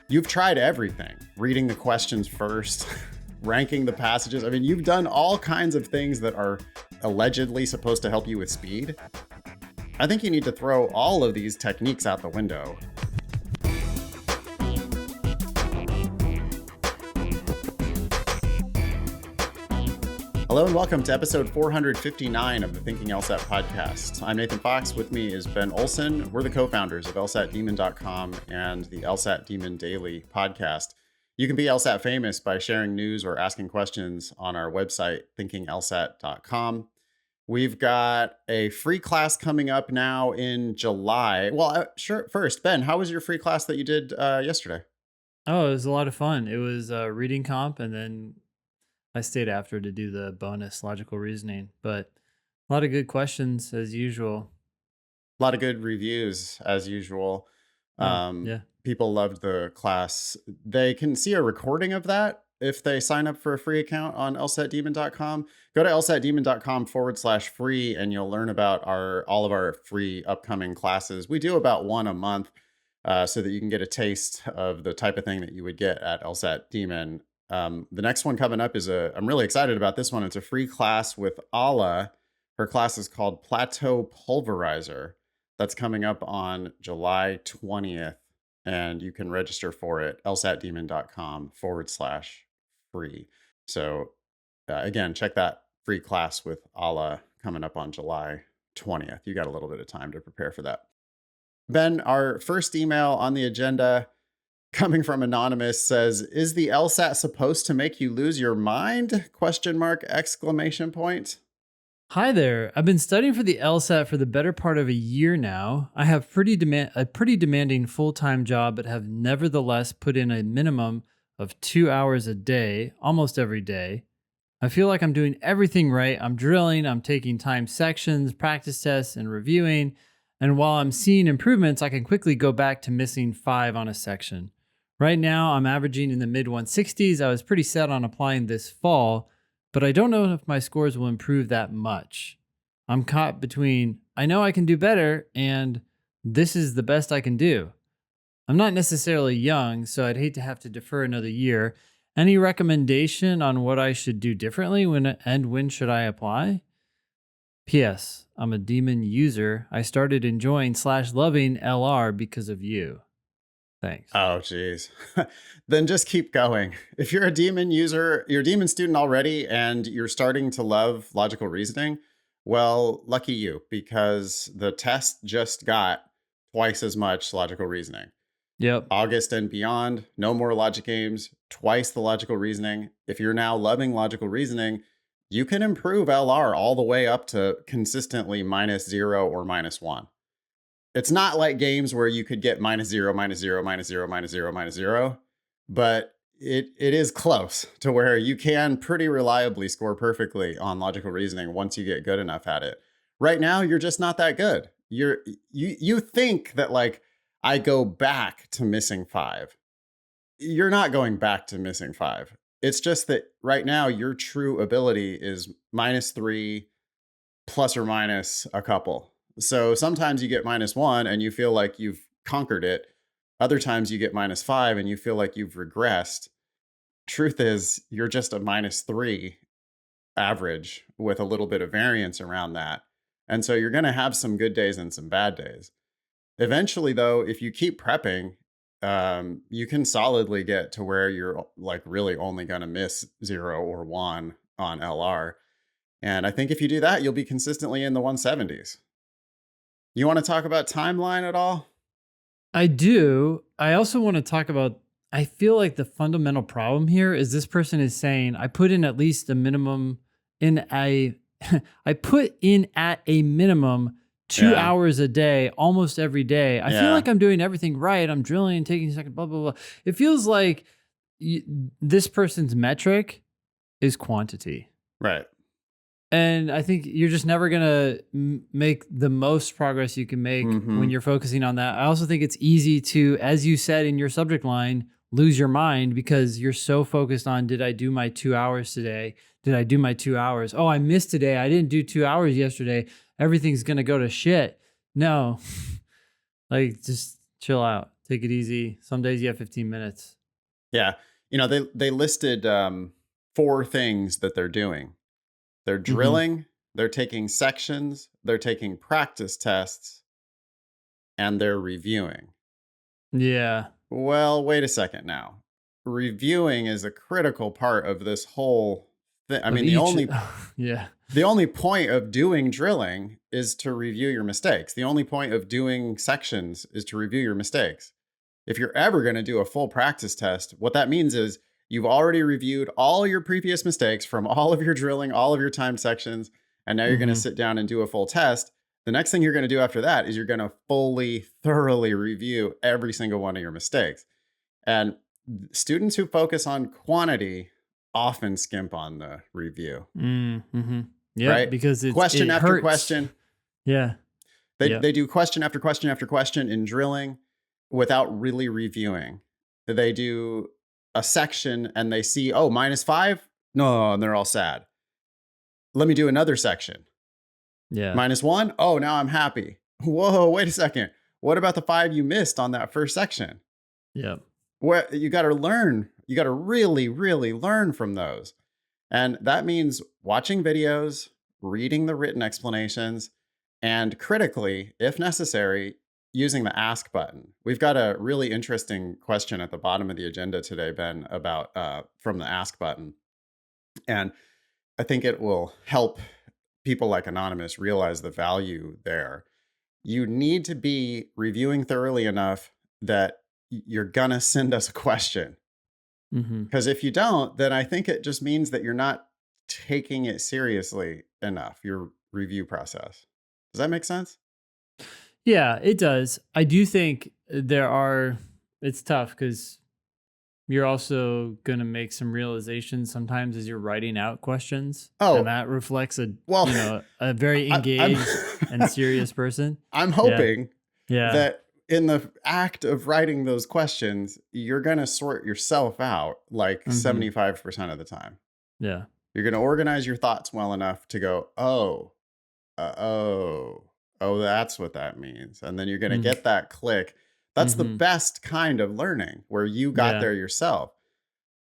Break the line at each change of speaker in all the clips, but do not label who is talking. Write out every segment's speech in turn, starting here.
You've tried everything, reading the questions first, ranking the passages. I mean, you've done all kinds of things that are allegedly supposed to help you with speed. I think you need to throw all of these techniques out the window. Hello and welcome to episode 459 of the Thinking LSAT podcast. I'm Nathan Fox. With me is Ben Olson. We're the co-founders of LSATdemon.com and the LSAT Demon Daily podcast. You can be LSAT famous by sharing news or asking questions on our website, thinkinglsat.com. We've got a free class coming up now in July. Well, sure. First, Ben, how was your free class that you did yesterday?
Oh, it was a lot of fun. It was reading comp, and then I stayed after to do the bonus logical reasoning. But a lot of good questions as usual.
A lot of good reviews as usual.
Yeah.
People loved the class. They can see a recording of that if they sign up for a free account on LSATdemon.com. Go to LSATdemon.com/free and you'll learn about all of our free upcoming classes. We do about one a month so that you can get a taste of the type of thing that you would get at LSAT Demon. The next one coming up I'm really excited about this one. It's a free class with Ala. Her class is called Plateau Pulverizer. That's coming up on July 20th. And you can register for it, lsatdemon.com/free. So again, check that free class with Ala coming up on July 20th. You got a little bit of time to prepare for that. Ben, our first email on the agenda coming from Anonymous says, is the LSAT supposed to make you lose your mind? ?
Hi there. I've been studying for the LSAT for the better part of a year now. I have a pretty demanding full-time job, but have nevertheless put in a minimum of 2 hours a day, almost every day. I feel like I'm doing everything right. I'm drilling, I'm taking time sections, practice tests, and reviewing. And while I'm seeing improvements, I can quickly go back to missing 5 on a section. Right now, I'm averaging in the mid-160s. I was pretty set on applying this fall, but I don't know if my scores will improve that much. I'm caught between, I know I can do better, and this is the best I can do. I'm not necessarily young, so I'd hate to have to defer another year. Any recommendation on what I should do differently when should I apply? P.S. I'm a Demon user. I started enjoying/loving LR because of you. Thanks.
Oh, geez. Then just keep going. If you're a Demon user, you're a Demon student already, and you're starting to love logical reasoning, well, lucky you, because the test just got twice as much logical reasoning.
Yep.
August and beyond, no more logic games, twice the logical reasoning. If you're now loving logical reasoning, you can improve LR all the way up to consistently -0 or -1. It's not like games where you could get -0, -0, -0, -0, -0, but it is close to where you can pretty reliably score perfectly on logical reasoning once you get good enough at it. Right now, you're just not that good. You think that like I go back to missing 5. You're not going back to missing 5. It's just that right now your true ability is -3 plus or minus a couple. So sometimes you get -1 and you feel like you've conquered it. Other times you get -5 and you feel like you've regressed. Truth is, you're just a -3 average with a little bit of variance around that. And so you're going to have some good days and some bad days. Eventually, though, if you keep prepping, you can solidly get to where you're like really only going to miss 0 or 1 on LR. And I think if you do that, you'll be consistently in the 170s. You want to talk about timeline at all?
I do. I also want to talk about, I feel like the fundamental problem here is this person is saying, I put in at least a minimum I put in at a minimum 2 hours a day, almost every day. I feel like I'm doing everything right. I'm drilling, taking a second, blah, blah, blah. It feels like this person's metric is quantity.
Right.
And I think you're just never going to make the most progress you can make when you're focusing on that. I also think it's easy to, as you said in your subject line, lose your mind because you're so focused on, did I do my 2 hours today? Did I do my 2 hours? Oh, I missed today. I didn't do 2 hours yesterday. Everything's going to go to shit. No, like just chill out. take it easy. Some days you have 15 minutes.
Yeah. They listed 4 things that they're doing. They're
Hmm.
drilling, they're taking sections, they're taking practice tests, and they're reviewing.
Yeah.
Well, wait a second now. Reviewing is a critical part of this whole thing. I
Of
mean,
each. Yeah.
the only point of doing drilling is to review your mistakes. The only point of doing sections is to review your mistakes. If you're ever going to do a full practice test, what that means is you've already reviewed all your previous mistakes from all of your drilling, all of your timed sections, and now you're going to
Hmm.
sit down and do a full test. The next thing you're going to do after that is you're going to fully, thoroughly review every single one of your mistakes. And students who focus on quantity often skimp on the review,
Mm-hmm. Yep.
right?
Because
Question
it
after
hurts.
question.
Yeah.
They
Yep.
do question after question after question in drilling without really reviewing. They do a section and they see, oh, -5? No, and they're all sad. Let me do another section.
Yeah.
-1? Oh, now I'm happy. Whoa, wait a second. What about the 5 you missed on that first section?
Yep.
Where you got to learn. You got to really, really learn from those. And that means watching videos, reading the written explanations, and critically, if necessary, using the ask button. We've got a really interesting question at the bottom of the agenda today, Ben, about from the ask button. And I think it will help people like Anonymous realize the value there. You need to be reviewing thoroughly enough that you're going to send us a question.
Hmm.
Because if you don't, then I think it just means that you're not taking it seriously enough, your review process. Does that make sense?
Yeah, it does. I do think it's tough because you're also going to make some realizations sometimes as you're writing out questions. And
Oh,
that reflects
well,
a very
I'm
engaged and serious person.
I'm
Yeah.
hoping
Yeah.
that in the act of writing those questions, you're going to sort yourself out like
Hmm.
75% of the time.
Yeah.
You're going to organize your thoughts well enough to go, oh, oh, oh, that's what that means. And then you're going to
Hmm.
get that click. That's the
Hmm.
best kind of learning where you got
Yeah.
there yourself.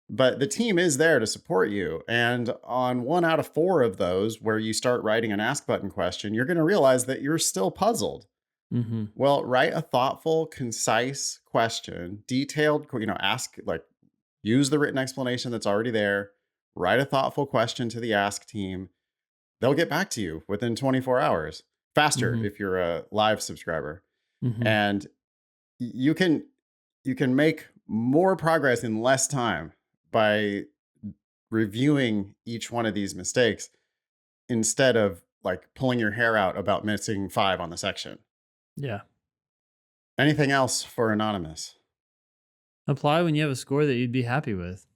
But the team is there to support you. And on 1 out of 4 of those, where you start writing an ask button question, you're going to realize that you're still puzzled.
Hmm.
Well, write a thoughtful, concise question, detailed, ask, like, use the written explanation that's already there. Write a thoughtful question to the ask team. They'll get back to you within 24 hours, faster
Hmm.
if you're a live subscriber.
Hmm.
And you can make more progress in less time by reviewing each one of these mistakes instead of like pulling your hair out about missing 5 on the section.
Yeah.
Anything else for Anonymous?
Apply when you have a score that you'd be happy with.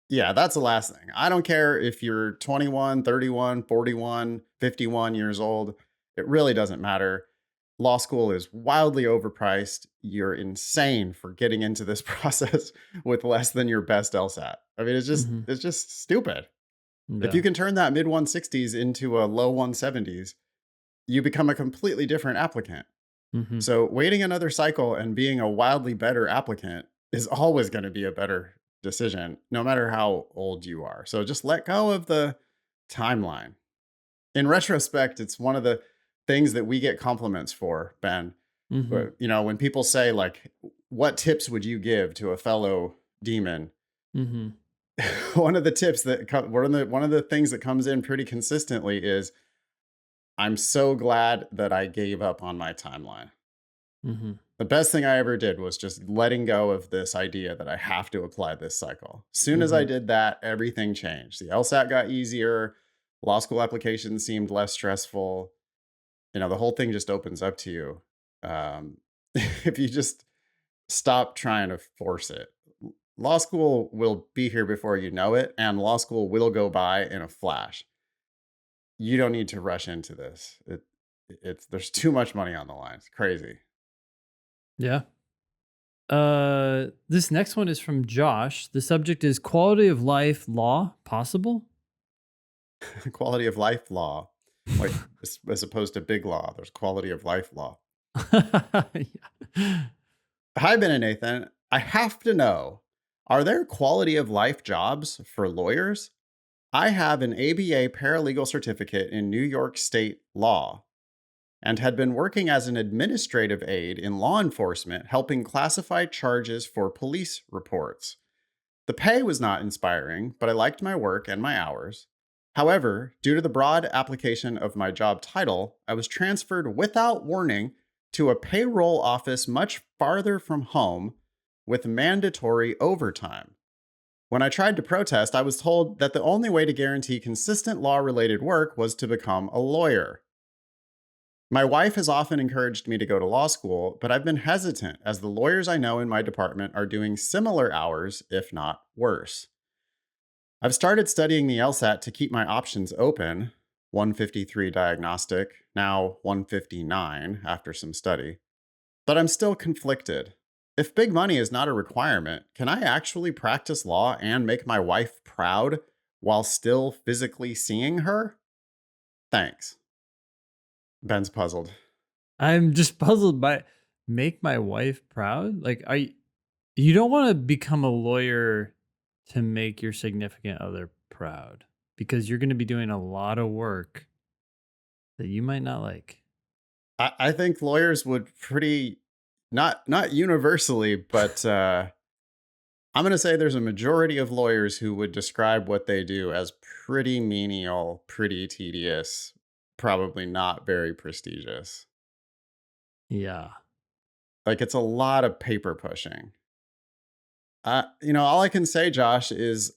Yeah, that's the last thing. I don't care if you're 21, 31, 41, 51 years old. It really doesn't matter. Law school is wildly overpriced. You're insane for getting into this process with less than your best LSAT. I mean,
Hmm.
it's just stupid. If you
Yeah.
can turn that mid 160s into a low 170s, you become a completely different applicant.
Hmm.
So waiting another cycle and being a wildly better applicant is always going to be a better decision, no matter how old you are. So just let go of the timeline. In retrospect, it's one of the things that we get compliments for, Ben.
Hmm.
When people say like, "What tips would you give to a fellow demon?"
Hmm.
One of the tips that one of the things that comes in pretty consistently is, "I'm so glad that I gave up on my timeline."
Hmm.
The best thing I ever did was just letting go of this idea that I have to apply this cycle. As soon as I
Hmm.
did that, everything changed. The LSAT got easier. Law school applications seemed less stressful. The whole thing just opens up to you. If you just stop trying to force it. Law school will be here before you know it, and law school will go by in a flash. You don't need to rush into this. It's there's too much money on the line. It's crazy.
Yeah. This next one is from Josh. The subject is quality of life law possible?
Quality of life law, like as opposed to big law. There's quality of life law.
Yeah.
Hi, Ben and Nathan. I have to know, are there quality of life jobs for lawyers? I have an ABA paralegal certificate in New York State law and had been working as an administrative aide in law enforcement, helping classify charges for police reports. The pay was not inspiring, but I liked my work and my hours. However, due to the broad application of my job title, I was transferred without warning to a payroll office much farther from home with mandatory overtime. When I tried to protest, I was told that the only way to guarantee consistent law related work was to become a lawyer. My wife has often encouraged me to go to law school, but I've been hesitant as the lawyers I know in my department are doing similar hours, if not worse. I've started studying the LSAT to keep my options open. 153 diagnostic, now 159 after some study. But I'm still conflicted. If big money is not a requirement, can I actually practice law and make my wife proud while still physically seeing her? Thanks. Ben's puzzled.
I'm just puzzled by make my wife proud. Like, you don't want to become a lawyer to make your significant other proud because you're going to be doing a lot of work that you might not like.
I think lawyers would pretty not universally, but I'm going to say there's a majority of lawyers who would describe what they do as pretty menial, pretty tedious, probably not very prestigious.
Yeah.
Like it's a lot of paper pushing. All I can say, Josh, is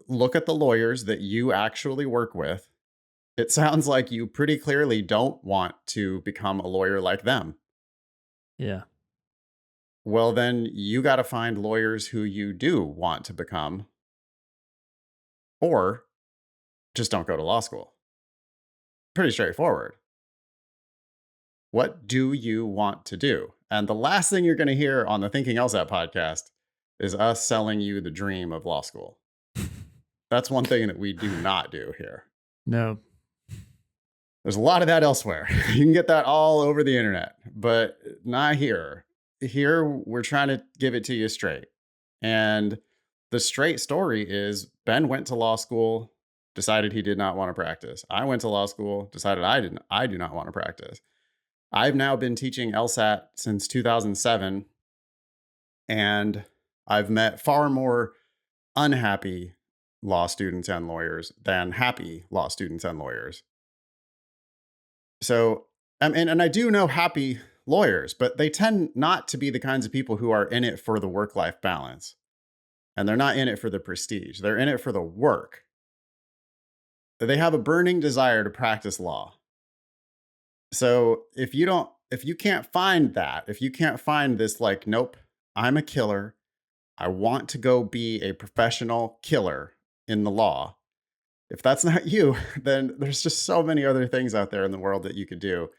look at the lawyers that you actually work with. It sounds like you pretty clearly don't want to become a lawyer like them.
Yeah.
Well, then you got to find lawyers who you do want to become, or just don't go to law school. Pretty straightforward. What do you want to do? And the last thing you're going to hear on the Thinking LSAT podcast is us selling you the dream of law school. That's one thing that we do not do here.
No.
There's a lot of that elsewhere. You can get that all over the internet, but not here. Here, we're trying to give it to you straight. And the straight story is Ben went to law school, decided he did not want to practice. I went to law school, decided I do not want to practice. I've now been teaching LSAT since 2007, and I've met far more unhappy law students and lawyers than happy law students and lawyers. So, and I do know happy lawyers, but they tend not to be the kinds of people who are in it for the work life balance. And they're not in it for the prestige, they're in it for the work. They have a burning desire to practice law. So, if you can't find that, if you can't find this, like, nope, I'm a killer, I want to go be a professional killer in the law. If that's not you, then there's just so many other things out there in the world that you could do.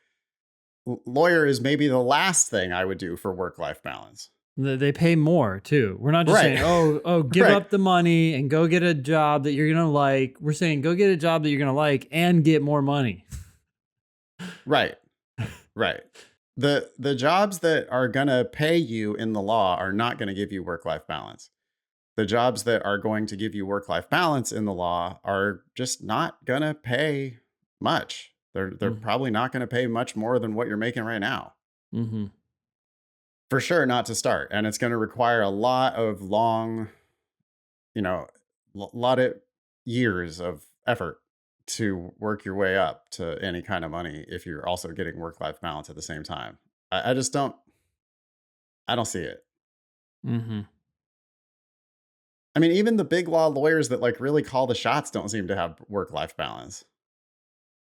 Lawyer is maybe the last thing I would do for work-life balance.
They pay more too. We're not just
Right.
saying, oh, give
Right.
up the money and go get a job that you're gonna like. We're saying go get a job that you're gonna like and get more money.
Right. Right. The jobs that are going to pay you in the law are not going to give you work-life balance. The jobs that are going to give you work-life balance in the law are just not going to pay much. They're
Mm-hmm.
probably not going to pay much more than what you're making right now.
Mm-hmm.
For sure not to start, and it's going to require a lot of long, you know, lot of years of effort to work your way up to any kind of money if you're also getting work-life balance at the same time. I just I don't see it.
Mm-hmm.
I mean, even the big law lawyers that like really call the shots don't seem to have work-life balance.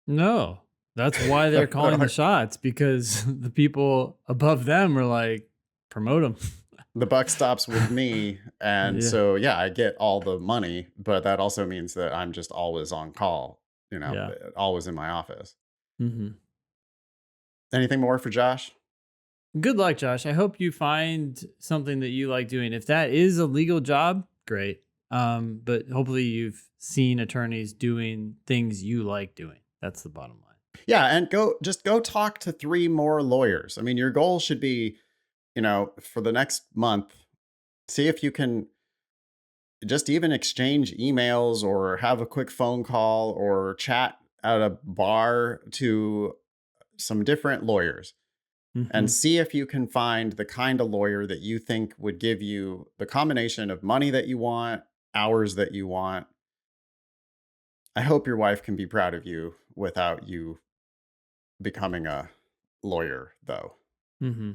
No, that's why they're calling the shots because the people above them are like promote them.
The buck stops with me, and
Yeah.
so yeah, I get all the money, but that also means that I'm just always on call,
Yeah.
always in my office.
Mm-hmm.
Anything more for Josh?
Good luck, Josh. I hope you find something that you like doing. If that is a legal job, great. But hopefully you've seen attorneys doing things you like doing. That's the bottom line.
Yeah, and go talk to 3 more lawyers. I mean, your goal should be for the next month, see if you can just even exchange emails or have a quick phone call or chat at a bar to some different lawyers and
Hmm.
see if you can find the kind of lawyer that you think would give you the combination of money that you want, hours that you want. I hope your wife can be proud of you without you becoming a lawyer, though.
Hmm.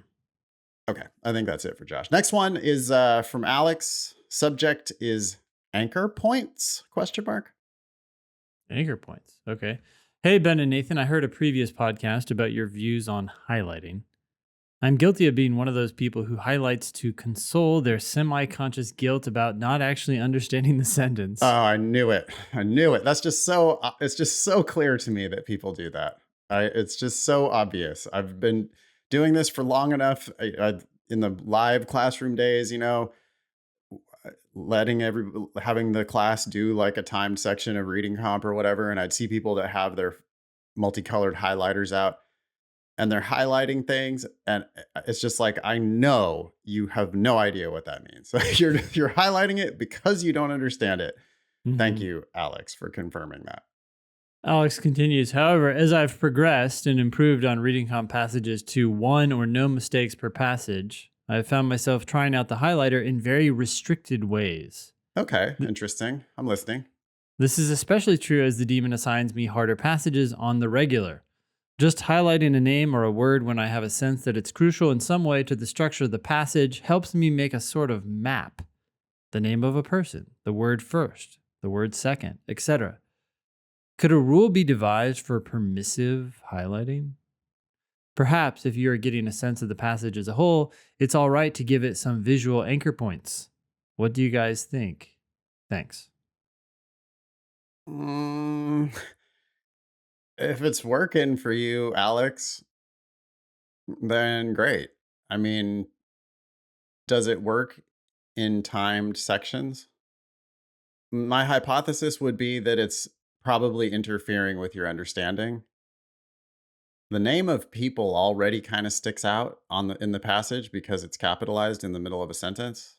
Okay, I think that's it for Josh. Next one is from Alex. Subject is anchor points? Question mark.
Anchor points. Okay. Hey, Ben and Nathan, I heard a previous podcast about your views on highlighting. I'm guilty of being one of those people who highlights to console their semi conscious guilt about not actually understanding the
Oh,
sentence.
I knew it. I knew it. That's just so. It's just so clear to me that people do that. It's just so obvious. I've been doing this for long enough. In the live classroom days, letting having the class do like a timed section of reading comp or whatever, and I'd see people that have their multicolored highlighters out and they're highlighting things, and it's just like, I know you have no idea what that means. So you're highlighting it because you don't understand it. Thank
Hmm.
you, Alex, for confirming that.
Alex continues, however, as I've progressed and improved on reading comp passages to one or no mistakes per passage, I've found myself trying out the highlighter in very restricted ways.
Okay,
Th-
interesting. I'm listening.
This is especially true as the demon assigns me harder passages on the regular. Just highlighting a name or a word when I have a sense that it's crucial in some way to the structure of the passage helps me make a sort of map. The name of a person, the word first, the word second, etc. Could a rule be devised for permissive highlighting? Perhaps if you are getting a sense of the passage as a whole, it's all right to give it some visual anchor points. What do you guys think? Thanks.
Mm, if it's working for you, Alex, then great. I mean, does it work in timed sections? My hypothesis would be that it's probably interfering with your understanding. The name of people already kind of sticks out in the passage because it's capitalized in the middle of a sentence.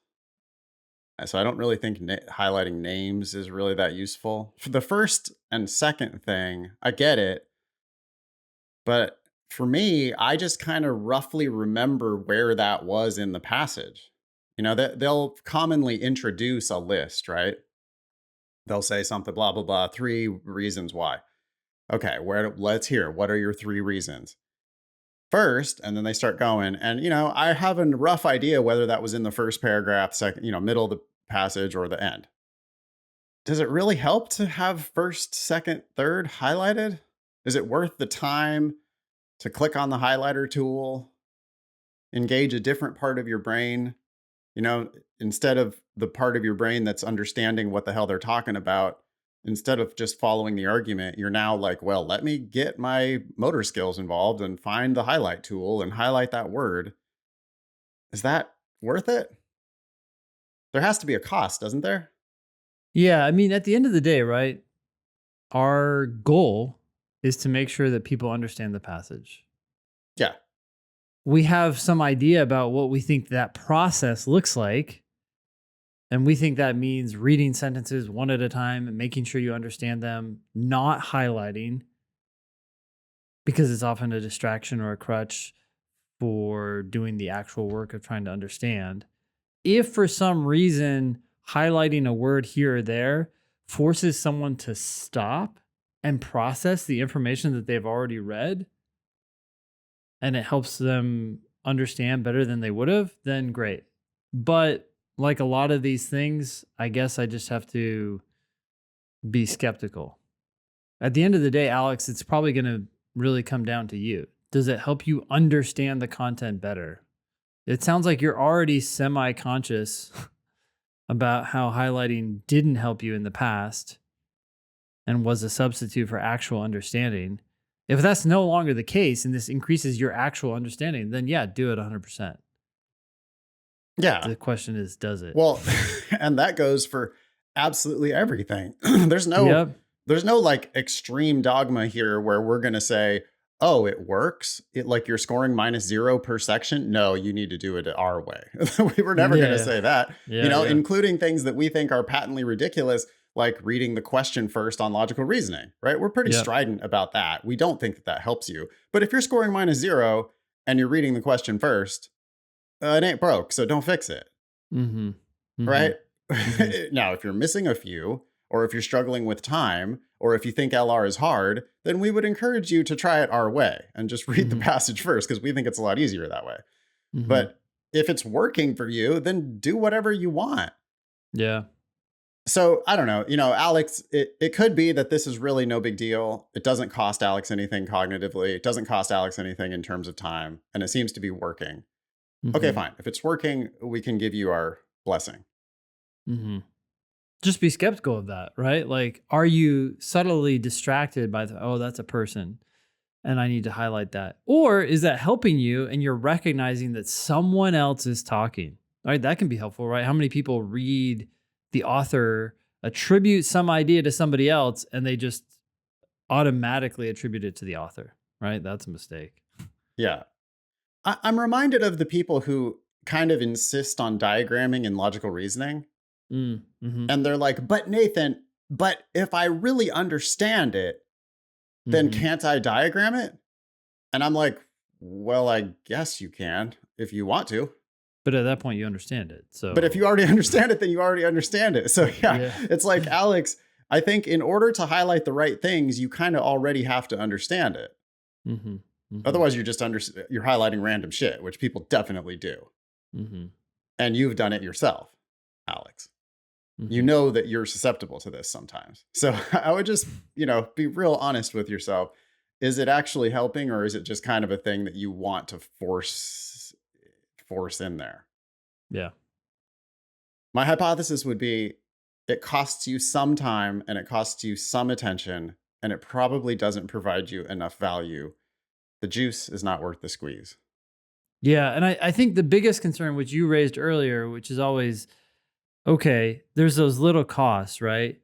So I don't really think highlighting names is really that useful. For the first and second thing, I get it, but for me, I just kind of roughly remember where that was in the passage. They'll commonly introduce a list, right? They'll say something, blah blah blah, 3 reasons why. Okay, let's hear. What are your 3 reasons? First, and then they start going. And I have a rough idea whether that was in the first paragraph, second, middle of the passage, or the end. Does it really help to have first, second, third highlighted? Is it worth the time to click on the highlighter tool, engage a different part of your brain? You know, Instead of the part of your brain that's understanding what the hell they're talking about, instead of just following the argument, you're now like, well, let me get my motor skills involved and find the highlight tool and highlight that word. Is that worth it? There has to be a cost, doesn't there?
Yeah, I mean, at the end of the day, right? Our goal is to make sure that people understand the passage.
Yeah.
We have some idea about what we think that process looks like. And we think that means reading sentences one at a time and making sure you understand them, not highlighting, because it's often a distraction or a crutch for doing the actual work of trying to understand. If for some reason highlighting a word here or there forces someone to stop and process the information that they've already read, and it helps them understand better than they would have, then great. But like a lot of these things, I guess I just have to be skeptical. At the end of the day, Alex, it's probably going to really come down to you. Does it help you understand the content better? It sounds like you're already semi conscious about how highlighting didn't help you in the past and was a substitute for actual understanding. If that's no longer the case and this increases your actual understanding, then yeah, do it 100%.
Yeah.
The question is, does it?
Well, and that goes for absolutely everything. there's no
Yep.
there's no like extreme dogma here where we're going to say, oh, it works. It like you're scoring -0 per section. No, you need to do it our way. We were never going to
Yeah.
say that,
Yeah. Yeah.
including things that we think are patently ridiculous, like reading the question first on logical reasoning, right? We're pretty
Yep.
strident about that. We don't think that that helps you. But if you're scoring -0 and you're reading the question first, it ain't broke, so don't fix it,
Mm-hmm. Mm-hmm.
right?
Mm-hmm.
Now, if you're missing a few, or if you're struggling with time, or if you think LR is hard, then we would encourage you to try it our way and just read the
Mm-hmm.
passage first because we think it's a lot easier that way.
Mm-hmm.
But if it's working for you, then do whatever you want.
Yeah.
So I don't know, Alex, it could be that this is really no big deal. It doesn't cost Alex anything cognitively. It doesn't cost Alex anything in terms of time. And it seems to be working. Okay,
Mm-hmm.
fine. If it's working, we can give you our blessing.
Mm-hmm. Just be skeptical of that, right? Like, are you subtly distracted by oh, that's a person and I need to highlight that? Or is that helping you and you're recognizing that someone else is talking? All right, that can be helpful, right? How many people read the author attribute some idea to somebody else and they just automatically attribute it to the author, right? That's a mistake.
Yeah. I'm reminded of the people who kind of insist on diagramming and logical reasoning.
Mm-hmm.
And they're like, but Nathan, but if I really understand it, then
Mm-hmm.
can't I diagram it? And I'm like, well, I guess you can if you want to.
But at that point, you understand it.
But if
So,
you already understand it, then you already understand it. So yeah,
yeah.
it's like, Alex, I think in order to highlight the right things, you kind of already have to understand it.
Mm-hmm. Mm-hmm.
Otherwise, you're highlighting random shit, which people definitely do.
Mm-hmm.
And you've done it yourself, Alex. You
Mm-hmm.
know that you're susceptible to this sometimes. So I would just, be real honest with yourself. Is it actually helping, or is it just kind of a thing that you want to force in there?
Yeah.
My hypothesis would be it costs you some time and it costs you some attention, and it probably doesn't provide you enough value. The juice is not worth the squeeze.
Yeah. And I think the biggest concern, which you raised earlier, which is always okay, there's those little costs, right?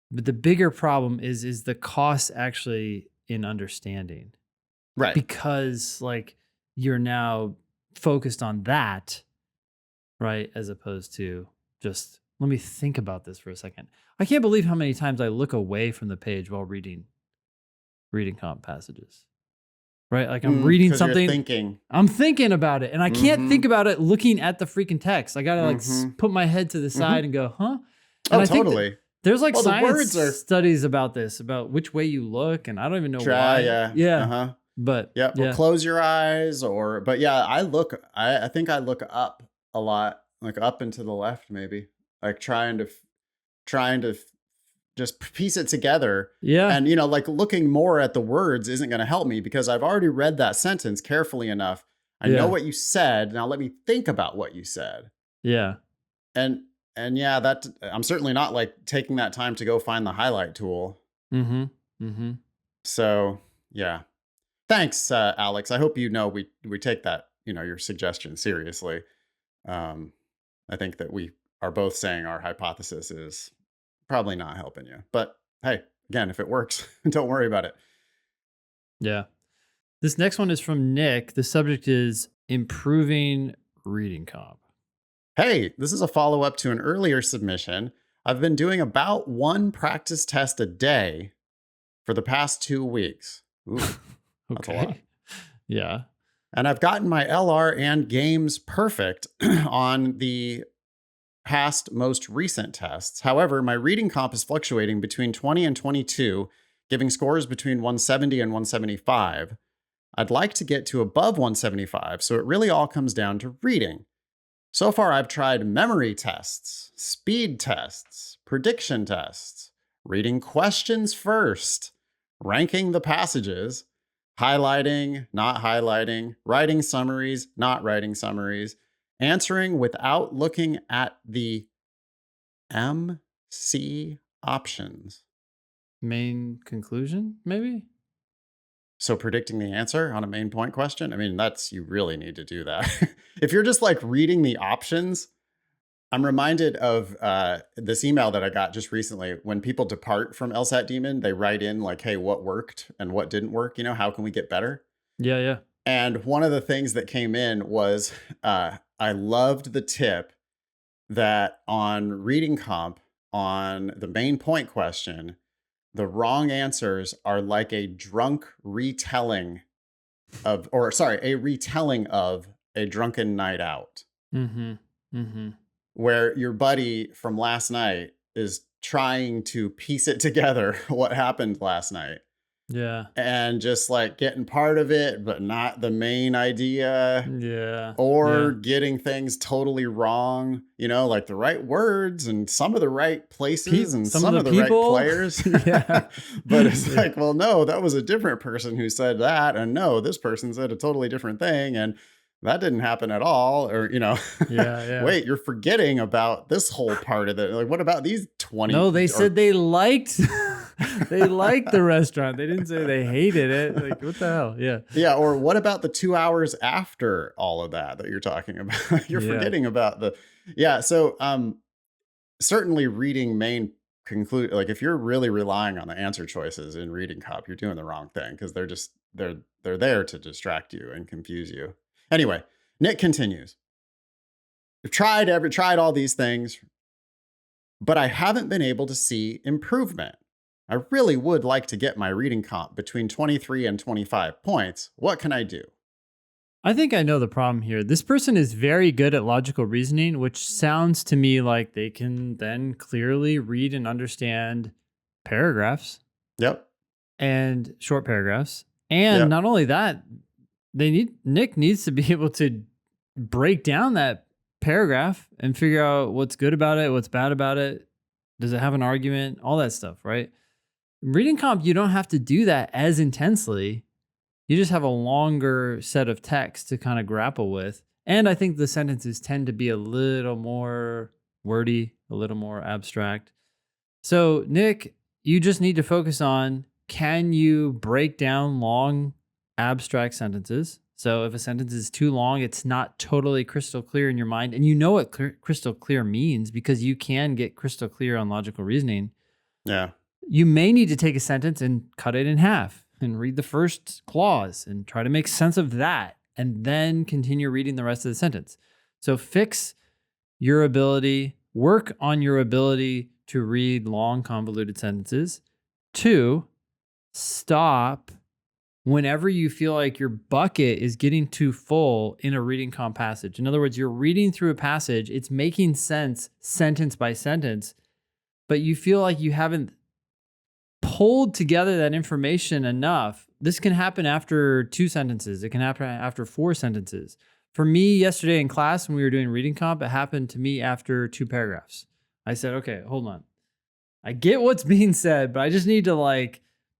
But the bigger problem is the cost actually in understanding
Right.
because like you're now focused on that, right? As opposed to just let me think about this for a second. I can't believe how many times I look away from the page while reading comp passages. Right? Like I'm reading
Because you're
something,
thinking.
I'm thinking about it, and I can't
Mm-hmm.
think about it looking at the freaking text. I gotta like
Mm-hmm.
put my head to the
Mm-hmm.
side and go, huh? And
Oh,
I think that
totally.
there's like
Well, the
science
words are
studies about this, about which way you look, and I don't even know
try,
why.
yeah.
Yeah,
Uh-huh.
but
Yep. Or
yeah,
close your eyes, but yeah, I think I look up a lot, like up and to the left, maybe, like trying to just piece it together.
yeah,
And, like looking more at the words isn't going to help me because I've already read that sentence carefully enough. I know
yeah,
what you said. Now let me think about what you said.
yeah.
And, and yeah, that I'm certainly not like taking that time to go find the highlight tool.
Mm-hmm. Mm-hmm.
So yeah. Thanks, Alex. I hope we take that, your suggestion seriously. I think that we are both saying our hypothesis is probably not helping you. But hey, again, if it works, don't worry about it.
Yeah. This next one is from Nick. The subject is improving reading comp.
Hey, this is a follow up to an earlier submission. I've been doing about one practice test a day for the past 2 weeks. Ooh, that's a lot.
Okay. Yeah.
And I've gotten my LR and games perfect on the past most recent tests. However, my reading comp is fluctuating between 20 and 22, giving scores between 170 and 175. I'd like to get to above 175, so it really all comes down to reading. So far, I've tried memory tests, speed tests, prediction tests, reading questions first, ranking the passages, highlighting, not highlighting, writing summaries, not writing summaries, answering without looking at the MC options.
Main conclusion, maybe?
So predicting the answer on a main point question, I mean, you really need to do that. If you're just like reading the options, I'm reminded of this email that I got just recently. When people depart from LSAT Demon, they write in like, hey, what worked and what didn't work? How can we get better?
Yeah, yeah.
And one of the things that came in was I loved the tip that on reading comp, on the main point question, the wrong answers are like a drunk retelling a retelling of a drunken night out,
Mm-hmm. Mm-hmm.
where your buddy from last night is trying to piece it together what happened last night
Yeah.
and just like getting part of it, but not the main idea.
Yeah.
Or
Yeah.
getting things totally wrong, like the right words and some of the right places and
Some of
some
the
of the right
people.
players.
Yeah.
But it's
Yeah.
like, well, no, that was a different person who said that. And no, this person said a totally different thing. And that didn't happen at all. Or,
Yeah. Yeah.
wait, you're forgetting about this whole part of it. Like, what about these 20
No, they
or
said they liked they liked the restaurant. They didn't say they hated it. Like, what the hell? Yeah.
yeah, or what about the 2 hours after all of that you're talking about? You're
Yeah.
forgetting about yeah. So certainly reading main conclude, like if you're really relying on the answer choices in reading cop, you're doing the wrong thing because they're there to distract you and confuse you. Anyway, Nick continues. I've tried all these things, but I haven't been able to see improvement. I really would like to get my reading comp between 23 and 25 points. What can I do?
I think I know the problem here. This person is very good at logical reasoning, which sounds to me like they can then clearly read and understand paragraphs
Yep.
and short paragraphs. And
Yep.
not only that, Nick needs to be able to break down that paragraph and figure out what's good about it, what's bad about it. Does it have an argument? All that stuff, right? Reading comp, you don't have to do that as intensely. You just have a longer set of text to kind of grapple with. And I think the sentences tend to be a little more wordy, a little more abstract. So, Nick, you just need to focus on, can you break down long, abstract sentences? So, if a sentence is too long, it's not totally crystal clear in your mind. And you know what crystal clear means because you can get crystal clear on logical reasoning.
Yeah.
You may need to take a sentence and cut it in half and read the first clause and try to make sense of that and then continue reading the rest of the sentence. So fix your ability, work on your ability to read long, convoluted sentences. 2, stop whenever you feel like your bucket is getting too full in a reading comp passage. In other words, you're reading through a passage, it's making sense sentence by sentence, but you feel like you haven't pulled together that information enough. This can happen after 2 sentences. It can happen after 4 sentences. For me, yesterday in class, when we were doing reading comp, it happened to me after 2 paragraphs. I said, okay, hold on. I get what's being said, but I just need to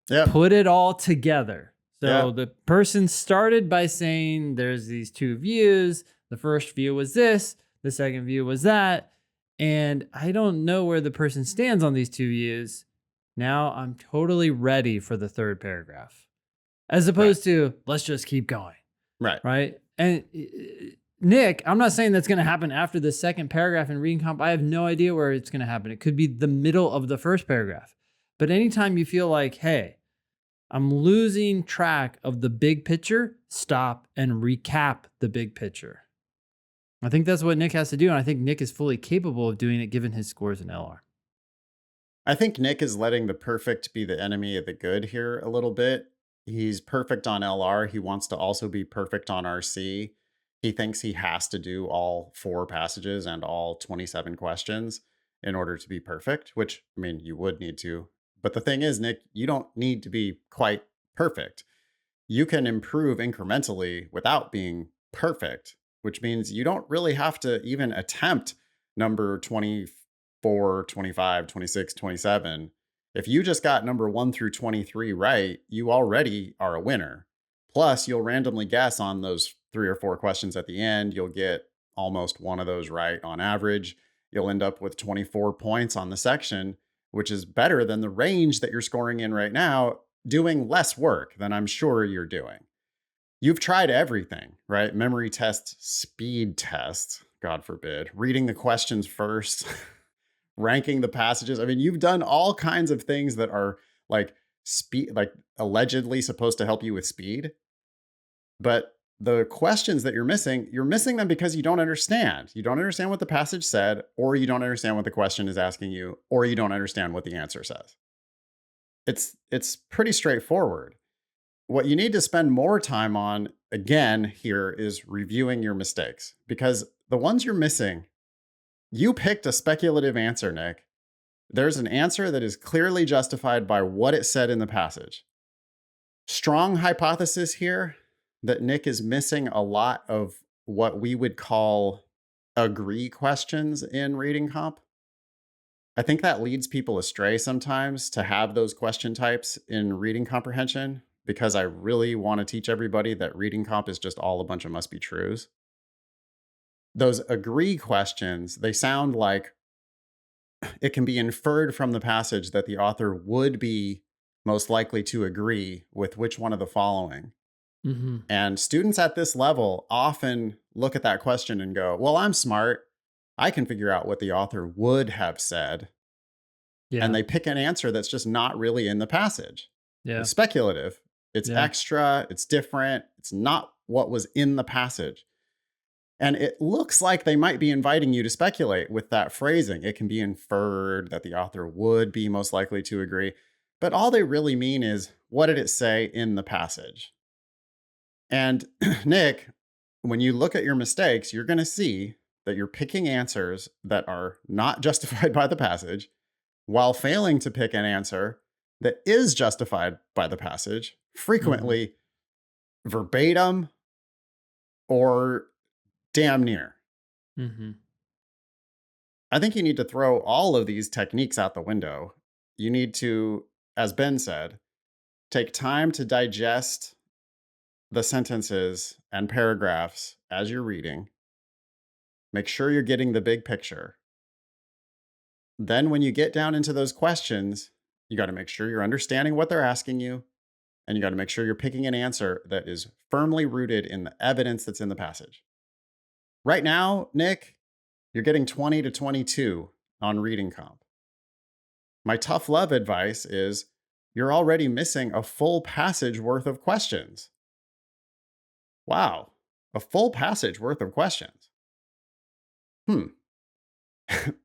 Yep.
put it all together. So
Yep.
the person started by saying there's these 2 views. The first view was this, the second view was that. And I don't know where the person stands on these 2 views. Now I'm totally ready for the 3rd paragraph, as opposed to let's just keep going.
Right.
Right. And Nick, I'm not saying that's going to happen after the 2nd paragraph in reading comp. I have no idea where it's going to happen. It could be the middle of the 1st paragraph. But anytime you feel like, hey, I'm losing track of the big picture, stop and recap the big picture. I think that's what Nick has to do. And I think Nick is fully capable of doing it given his scores in LR.
I think Nick is letting the perfect be the enemy of the good here a little bit. He's perfect on LR. He wants to also be perfect on RC. He thinks he has to do all 4 passages and all 27 questions in order to be perfect, which, I mean, you would need to. But the thing is, Nick, you don't need to be quite perfect. You can improve incrementally without being perfect, which means you don't really have to even attempt number 24, 25, 26, 27. If you just got number 1 through 23 right, you already are a winner. Plus, you'll randomly guess on those 3 or 4 questions at the end. You'll get almost one of those right on average. You'll end up with 24 points on the section, which is better than the range that you're scoring in right now, doing less work than I'm sure you're doing. You've tried everything, right? Memory test, speed test, God forbid, reading the questions first, ranking the passages. I mean, you've done all kinds of things that are like like allegedly supposed to help you with speed. But the questions that you're missing them because you don't understand. You don't understand what the passage said, or you don't understand what the question is asking you, or you don't understand what the answer says. It's pretty straightforward. What you need to spend more time on, again, here is reviewing your mistakes, because the ones you're missing, you picked a speculative answer, Nick. There's an answer that is clearly justified by what it said in the passage. Strong hypothesis here that Nick is missing a lot of what we would call agree questions in reading comp. I think that leads people astray sometimes to have those question types in reading comprehension, because I really want to teach everybody that reading comp is just all a bunch of must be trues. Those agree questions, they sound like it can be inferred from the passage that the author would be most likely to agree with which one of the following.
Mm-hmm.
And students at this level often look at that question and go, well, I'm smart. I can figure out what the author would have said.
Yeah.
And they pick an answer that's just not really in the passage.
Yeah.
It's speculative. It's extra. It's different. It's not what was in the passage. And it looks like they might be inviting you to speculate with that phrasing. It can be inferred that the author would be most likely to agree. But all they really mean is, what did it say in the passage? And Nick, when you look at your mistakes, you're going to see that you're picking answers that are not justified by the passage, while failing to pick an answer that is justified by the passage, frequently verbatim or damn near.
Mm-hmm.
I think you need to throw all of these techniques out the window. You need to, as Ben said, take time to digest the sentences and paragraphs as you're reading. Make sure you're getting the big picture. Then when you get down into those questions, you got to make sure you're understanding what they're asking you, and you got to make sure you're picking an answer that is firmly rooted in the evidence that's in the passage. Right now, Nick, you're getting 20 to 22 on reading comp. My tough love advice is you're already missing a full passage worth of questions. Wow, a full passage worth of questions.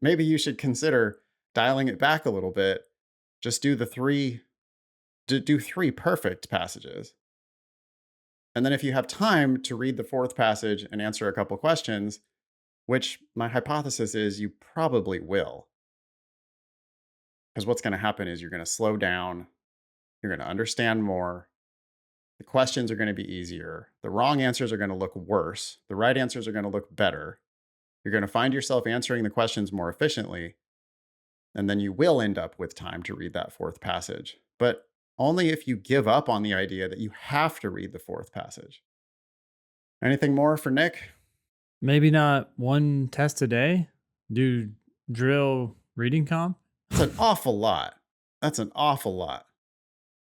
Maybe you should consider dialing it back a little bit. Just do do three perfect passages. And then if you have time to read the fourth passage and answer a couple questions, which my hypothesis is you probably will. Because what's going to happen is you're going to slow down, you're going to understand more, the questions are going to be easier, the wrong answers are going to look worse, the right answers are going to look better. You're going to find yourself answering the questions more efficiently, and then you will end up with time to read that fourth passage. But only if you give up on the idea that you have to read the fourth passage. Anything more for Nick?
Maybe not one test a day. Do drill reading comp.
That's an awful lot. That's an awful lot.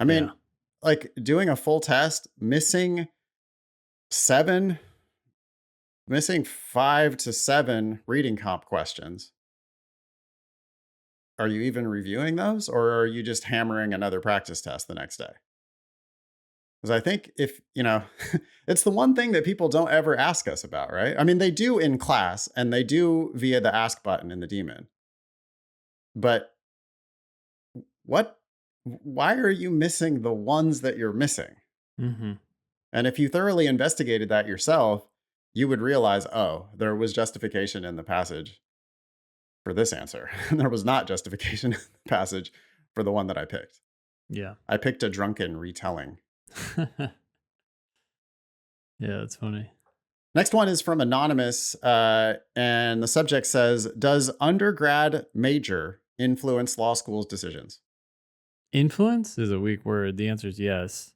I mean,
Yeah.
like doing a full test, missing 5 to 7 reading comp questions. Are you even reviewing those, or are you just hammering another practice test the next day? Because I think it's the one thing that people don't ever ask us about, right? I mean, they do in class and they do via the ask button in the daemon. But why are you missing the ones that you're missing?
Mm-hmm.
And if you thoroughly investigated that yourself, you would realize, oh, there was justification in the passage for this answer. And there was not justification in the passage for the one that I picked.
Yeah.
I picked a drunken retelling.
Yeah, that's funny.
Next one is from Anonymous, and the subject says, does undergrad major influence law school's decisions?
Influence is a weak word. The answer is yes.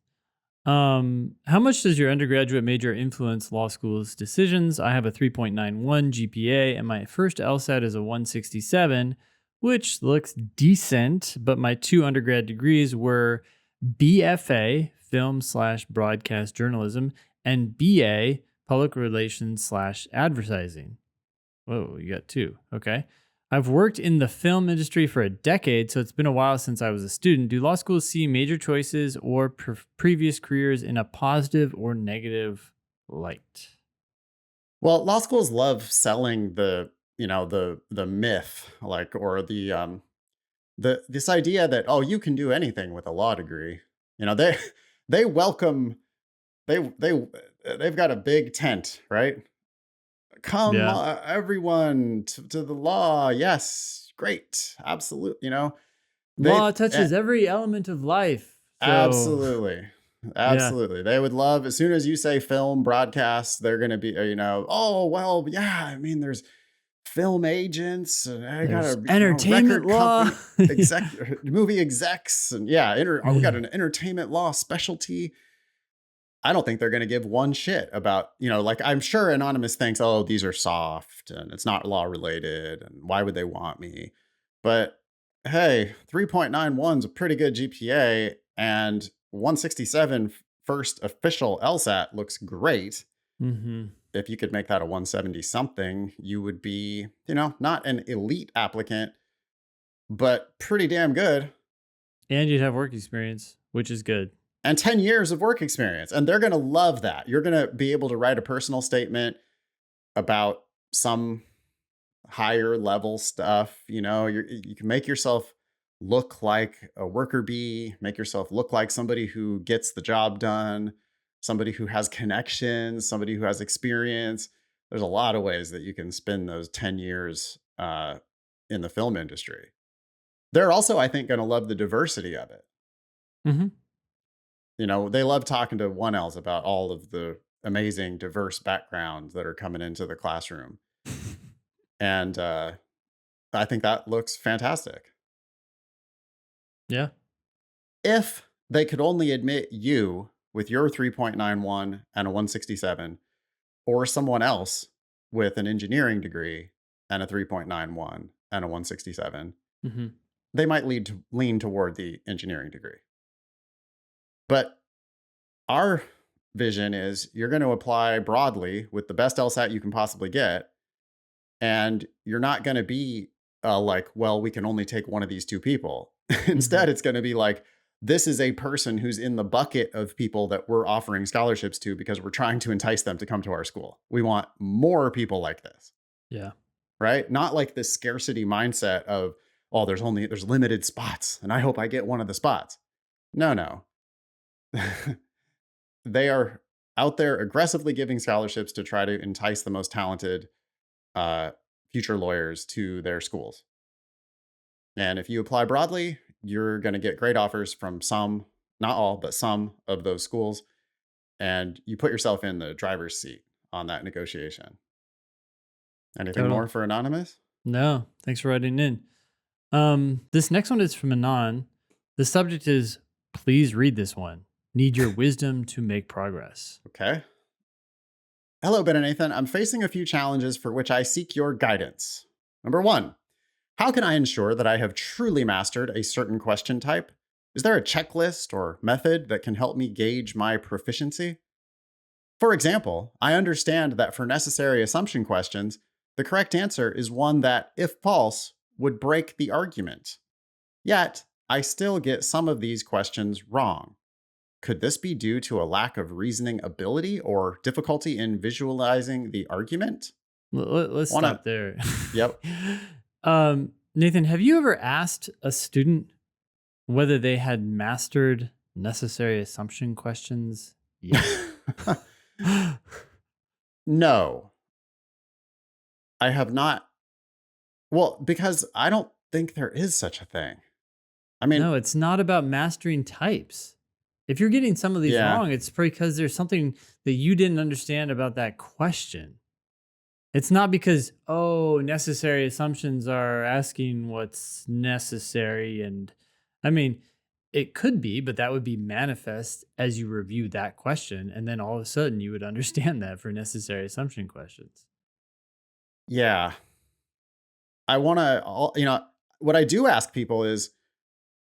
How much does your undergraduate major influence law school's decisions? I have a 3.91 GPA, and my first LSAT is a 167, which looks decent, but my 2 undergrad degrees were BFA, film/broadcast journalism, and BA, public relations/advertising. Whoa, you got two. Okay. I've worked in the film industry for a decade, so it's been a while since I was a student. Do law schools see major choices or previous careers in a positive or negative light?
Well, law schools love selling the myth, like, or the this idea that, oh, you can do anything with a law degree. They they welcome they've got a big tent, right? Come,
Yeah.
everyone to the law. Yes, great, absolute.
Law
They
touches every element of life. So,
absolutely,
yeah,
absolutely. They would love, as soon as you say film broadcast, they're going to be, oh well, yeah. I mean, there's film agents, and I got
there's
a
entertainment
record
law.
company exec, movie execs, and yeah, we got an entertainment law specialty. I don't think they're going to give one shit about, like, I'm sure Anonymous thinks, oh, these are soft and it's not law related. And why would they want me? But hey, 3.91 is a pretty good GPA, and 167 first official LSAT looks great.
hmm
If you could make that a 170 something, you would be, not an elite applicant, but pretty damn good.
And you'd have work experience, which is good.
And 10 years of work experience. And they're going to love that. You're going to be able to write a personal statement about some higher level stuff. You can make yourself look like a worker bee, make yourself look like somebody who gets the job done, somebody who has connections, somebody who has experience. There's a lot of ways that you can spend those 10 years in the film industry. They're also, I think, going to love the diversity of it.
hmm
They love talking to 1Ls about all of the amazing diverse backgrounds that are coming into the classroom. And I think that looks fantastic.
Yeah.
If they could only admit you with your 3.91 and a 167, or someone else with an engineering degree and a 3.91 and a 167,
hmm
they might lean toward the engineering degree. But our vision is you're going to apply broadly with the best LSAT you can possibly get. And you're not going to be like, well, we can only take one of these two people.
hmm
Instead, it's going to be like, this is a person who's in the bucket of people that we're offering scholarships to because we're trying to entice them to come to our school. We want more people like this,
Yeah.
right? Not like this scarcity mindset of, oh, there's limited spots and I hope I get one of the spots. No. They are out there aggressively giving scholarships to try to entice the most talented uh, future lawyers to their schools. And if you apply broadly, you're going to get great offers from some, not all, but some of those schools. And you put yourself in the driver's seat on that negotiation. Anything
Total.
more for Anonymous?
No, thanks for writing in. This next one is from Anon. The subject is please read this one. Need your wisdom to make progress.
Okay. Hello, Ben and Nathan. I'm facing a few challenges for which I seek your guidance. Number one, how can I ensure that I have truly mastered a certain question type? Is there a checklist or method that can help me gauge my proficiency? For example, I understand that for necessary assumption questions, the correct answer is one that, if false, would break the argument. Yet, I still get some of these questions wrong. Could this be due to a lack of reasoning ability or difficulty in visualizing the argument?
Let's
Wanna,
stop there.
yep.
Nathan, have you ever asked a student whether they had mastered necessary assumption questions yet?
No, I have not. Well, because I don't think there is such a thing. I mean,
No, it's not about mastering types. If you're getting some of these
yeah,
wrong, it's because there's something that you didn't understand about that question. It's not because, oh, necessary assumptions are asking what's necessary. And I mean, it could be, but that would be manifest as you review that question. And then all of a sudden you would understand that for necessary assumption questions.
yeah. I want to, what I do ask people is,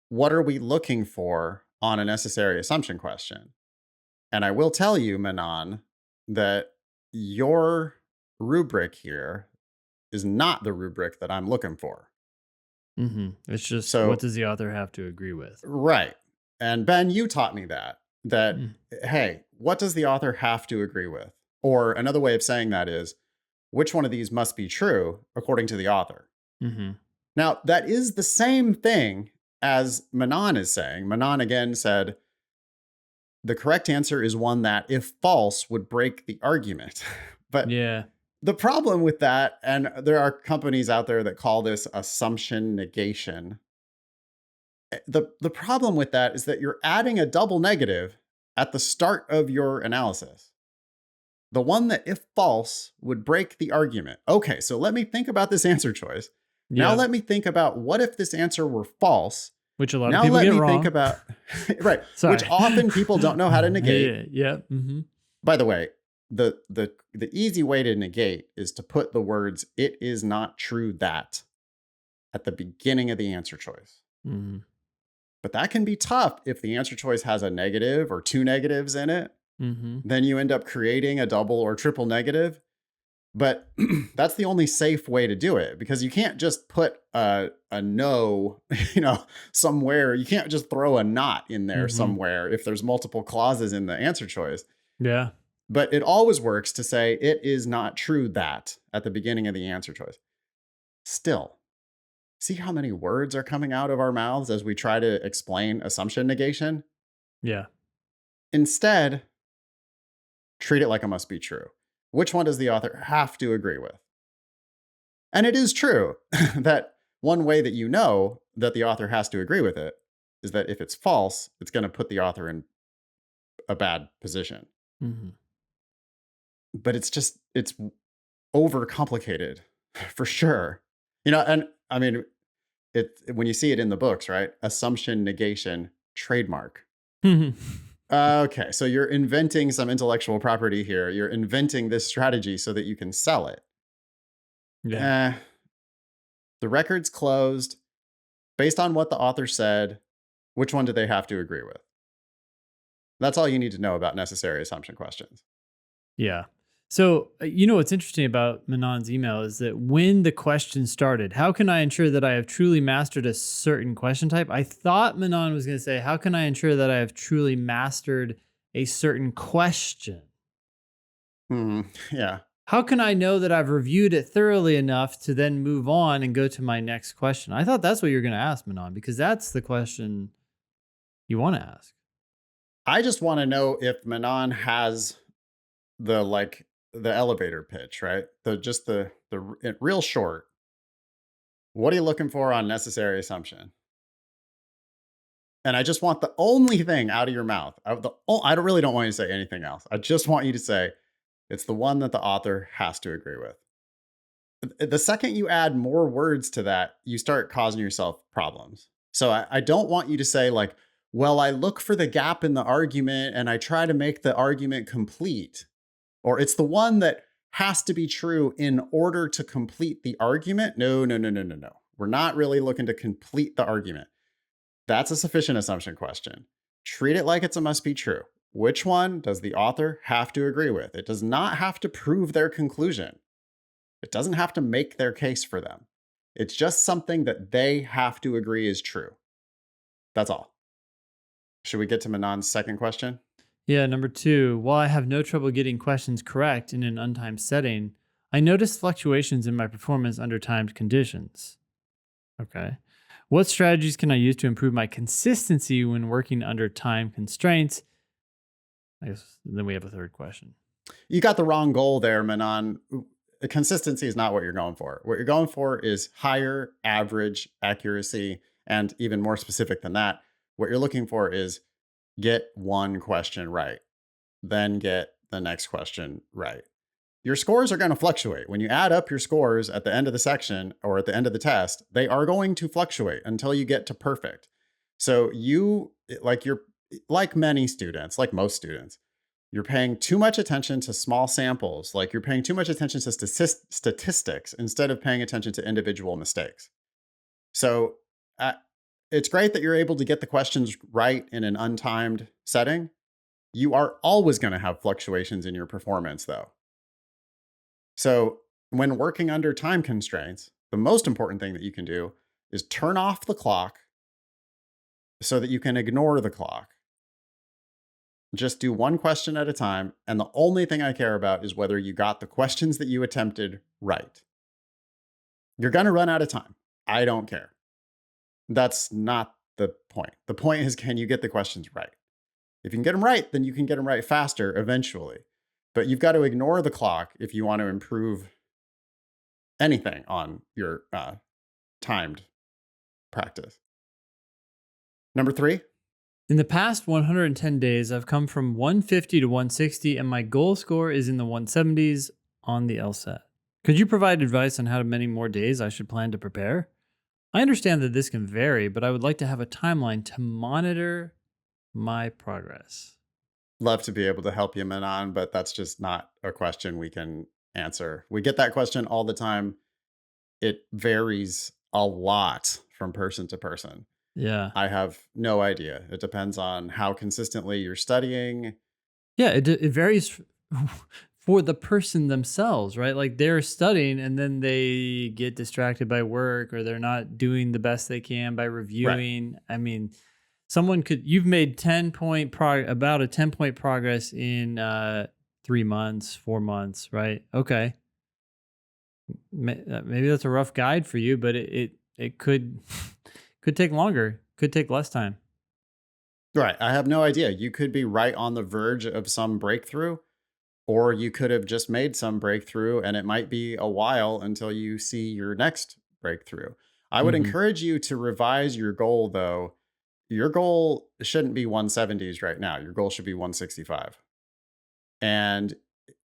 what are we looking for on a necessary assumption question? And I will tell you, Manon, that your rubric here, is not the rubric that I'm looking for.
It's just, what
So,
does the author have to agree with?
right. And Ben, you taught me that,
Mm,
hey, what does the author have to agree with? Or another way of saying that is, which one of these must be true according to the author?
mhm.
Now, that is the same thing as Manon is saying. Manon again said, the correct answer is one that, if false, would break the argument. But
Yeah.
the problem with that, and there are companies out there that call this assumption negation. The problem with that is that you're adding a double negative at the start of your analysis. The one that, if false, would break the argument. Okay, so let me think about this answer choice. Now
Yeah.
let me think about what if this answer were false.
Which a lot of
Now
people
let
get
me think
wrong.
about, right, which
Sorry.
often people don't know how to negate.
Yeah. Yeah.
By the way, the easy way to negate is to put the words "it is not true that" at the beginning of the answer choice.
Mhm.
But that can be tough if the answer choice has a negative or two negatives in it.
Mhm.
Then you end up creating a double or triple negative. But that's the only safe way to do it, because you can't just put a no, somewhere. You can't just throw a not in there
Mhm.
somewhere if there's multiple clauses in the answer choice.
Yeah.
But it always works to say it is not true that at the beginning of the answer choice. Still, see how many words are coming out of our mouths as we try to explain assumption negation?
Yeah.
Instead, treat it like it must be true. Which one does the author have to agree with? And it is true that one way that you know that the author has to agree with it is that if it's false, it's going to put the author in a bad position.
Mhm.
But it's overcomplicated for sure. And I mean, when you see it in the books, right? Assumption, negation, trademark. Okay, so you're inventing some intellectual property here. You're inventing this strategy so that you can sell it.
Yeah.
Eh, the record's closed. Based on what the author said, which one do they have to agree with? That's all you need to know about necessary assumption questions.
Yeah. So, what's interesting about Manon's email is that when the question started, how can I ensure that I have truly mastered a certain question type? I thought Manon was going to say, how can I ensure that I have truly mastered a certain question?
Yeah.
How can I know that I've reviewed it thoroughly enough to then move on and go to my next question? I thought that's what you're going to ask, Manon, because that's the question you want to ask.
I just want to know if Manon has the elevator pitch, right? Real short. What are you looking for on necessary assumption? And I just want the only thing out of your mouth. I don't really don't want you to say anything else. I just want you to say it's the one that the author has to agree with. The second you add more words to that, you start causing yourself problems. So I don't want you to say, like, well, I look for the gap in the argument and I try to make the argument complete, or it's the one that has to be true in order to complete the argument. No, no, no, no, no, no. We're not really looking to complete the argument. That's a sufficient assumption question. Treat it like it's a must be true. Which one does the author have to agree with? It does not have to prove their conclusion. It doesn't have to make their case for them. It's just something that they have to agree is true. That's all. Should we get to Manon's second question?
Yeah, number two, while I have no trouble getting questions correct in an untimed setting, I notice fluctuations in my performance under timed conditions. Okay. What strategies can I use to improve my consistency when working under time constraints? I guess then we have a third question.
You got the wrong goal there, Manon. Consistency is not what you're going for. What you're going for is higher average accuracy. And even more specific than that, what you're looking for is get one question right, then get the next question right. Your scores are going to fluctuate. When you add up your scores at the end of the section or at the end of the test, they are going to fluctuate until you get to perfect. So you're like many students, like most students, you're paying too much attention to small samples. Like you're paying too much attention to statistics instead of paying attention to individual mistakes. So uh, it's great that you're able to get the questions right in an untimed setting. You are always going to have fluctuations in your performance, though. So When working under time constraints, the most important thing that you can do is turn off the clock so that you can ignore the clock. Just do one question at a time. And the only thing I care about is whether you got the questions that you attempted right. You're going to run out of time. I don't care. That's not the point. The point is, can you get the questions right? If you can get them right, then you can get them right faster eventually. But you've got to ignore the clock if you want to improve anything on your timed practice. Number 3,
In the past 110 days, I've come from 150 to 160, and my goal score is in the 170s on the LSAT. Could you provide advice on how many more days I should plan to prepare? I understand that this can vary, but I would like to have a timeline to monitor my progress.
love to be able to help you, Manon, but that's just not a question we can answer. We get that question all the time. It varies a lot from person to person.
Yeah.
I have no idea. It depends on how consistently you're studying.
Yeah, it varies for the person themselves, right? Like they're studying and then they get distracted by work or they're not doing the best they can by reviewing. I mean, you've made 10-point about a 10-point progress in 3 months, 4 months, right? Okay. Maybe that's a rough guide for you, but it could could take longer, could take less time.
Right. I have no idea. You could be right on the verge of some breakthrough, or you could have just made some breakthrough and it might be a while until you see your next breakthrough. I would
Mhm.
encourage you to revise your goal, though. Your goal shouldn't be 170s right now. Your goal should be 165. And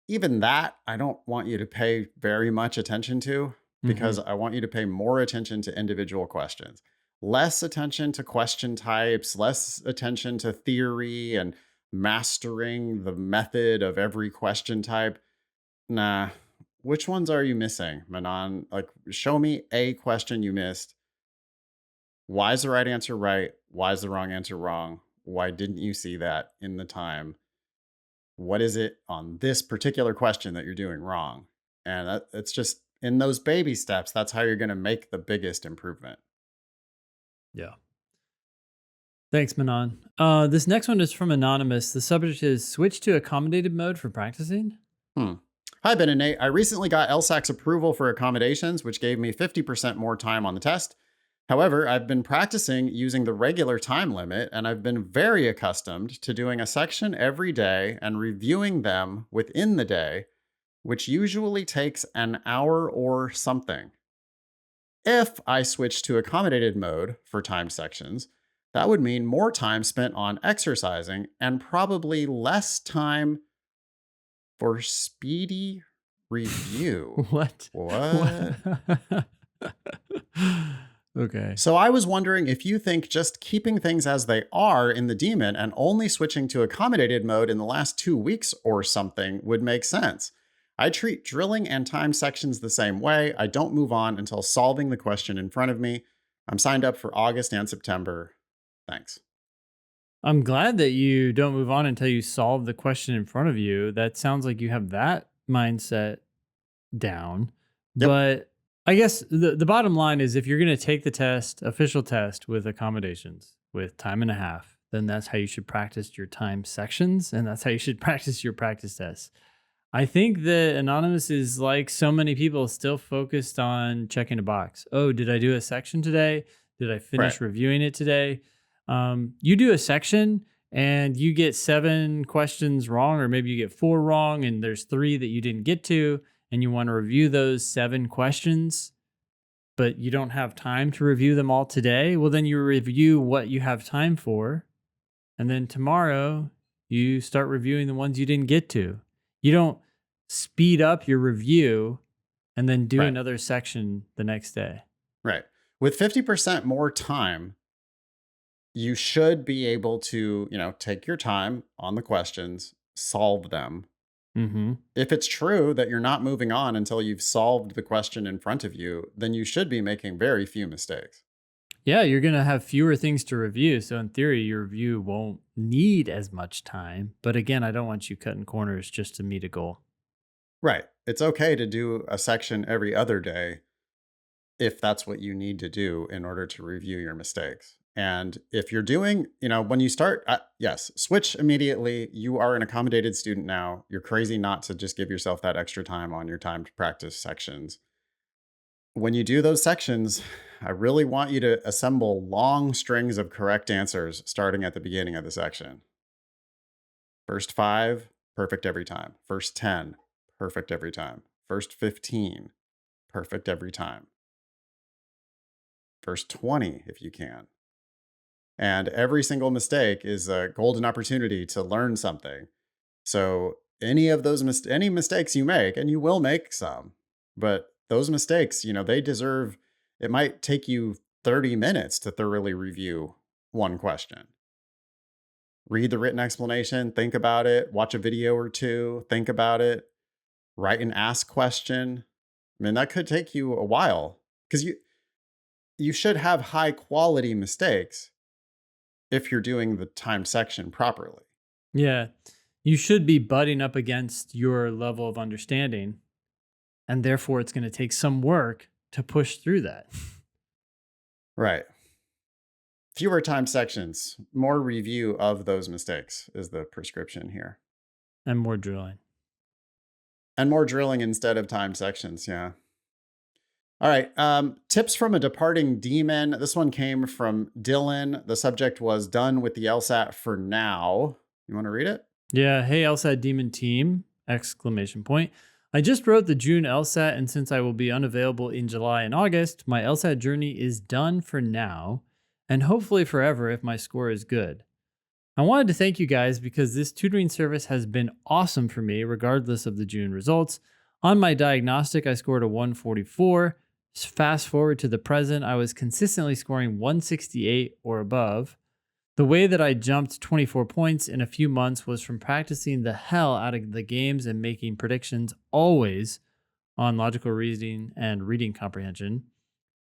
even that, I don't want you to pay very much attention to because
Mhm.
I want you to pay more attention to individual questions, less attention to question types, less attention to theory and mastering the method of every question type. Nah, which ones are you missing, Manon? Like, show me a question you missed. Why is the right answer right? Why is the wrong answer wrong? Why didn't you see that in the time? What is it on this particular question that you're doing wrong? And it's just in those baby steps, that's how you're going to make the biggest improvement.
Yeah. Thanks, Manon. This next one is from Anonymous. The subject is switch to accommodated mode for practicing.
Hmm. Hi, Ben and Nate. I recently got LSAC's approval for accommodations, which gave me 50% more time on the test. However, I've been practicing using the regular time limit, and I've been very accustomed to doing a section every day and reviewing them within the day, which usually takes an hour or something. If I switch to accommodated mode for time sections, that would mean more time spent on exercising and probably less time for speedy review.
What?
What?
What? Okay.
So I was wondering if you think just keeping things as they are in the daemon and only switching to accommodated mode in the last 2 weeks or something would make sense. I treat drilling and time sections the same way. I don't move on until solving the question in front of me. I'm signed up for August and September. Thanks.
I'm glad that you don't move on until you solve the question in front of you. That sounds like you have that mindset down.
Yep.
But I guess the bottom line is if you're going to take the test, official test with accommodations with time and a half, then that's how you should practice your time sections and that's how you should practice your practice tests. I think that Anonymous is like so many people still focused on checking a box. Oh, did I do a section today? Did I
Right.
finish reviewing it today? You do a section and you get 7 questions wrong, or maybe you get 4 wrong, and there's 3 that you didn't get to, and you want to review those 7 questions, but you don't have time to review them all today. Well, then you review what you have time for. And then tomorrow you start reviewing the ones you didn't get to. You don't speed up your review and then do
Right.
another section the next day.
Right. With 50% more time, you should be able to, take your time on the questions, solve them.
Mm-hmm.
If it's true that you're not moving on until you've solved the question in front of you, then you should be making very few mistakes.
Yeah, you're going to have fewer things to review. So, in theory, your review won't need as much time. But again, I don't want you cutting corners just to meet a goal.
Right. It's okay to do a section every other day if that's what you need to do in order to review your mistakes. And if you're doing, when you start, yes, switch immediately. You are an accommodated student now. You're crazy not to just give yourself that extra time on your time to practice sections. When you do those sections, I really want you to assemble long strings of correct answers starting at the beginning of the section. First 5, perfect every time. First 10, perfect every time. First 15, perfect every time. First 20, if you can. And every single mistake is a golden opportunity to learn something. So any of those any mistakes you make, and you will make some, but those mistakes, they deserve, it might take you 30 minutes to thoroughly review one question. Read the written explanation, think about it, watch a video or two, think about it, write an ask question. I mean, that could take you a while because you should have high quality mistakes if you're doing the timed section properly.
Yeah. You should be butting up against your level of understanding, and therefore it's going to take some work to push through that.
Right. Fewer time sections, more review of those mistakes is the prescription here.
And more drilling.
And more drilling instead of time sections. Yeah. All right. Tips from a departing demon. This one came from Dylan. The subject was done with the LSAT for now. You want to read it?
Yeah. Hey, LSAT Demon Team! Exclamation point. I just wrote the June LSAT, and since I will be unavailable in July and August, my LSAT journey is done for now, and hopefully forever if my score is good. I wanted to thank you guys because this tutoring service has been awesome for me, regardless of the June results. On my diagnostic, I scored a 144. Fast forward to the present, I was consistently scoring 168 or above. The way that I jumped 24 points in a few months was from practicing the hell out of the games and making predictions always on logical reasoning and reading comprehension.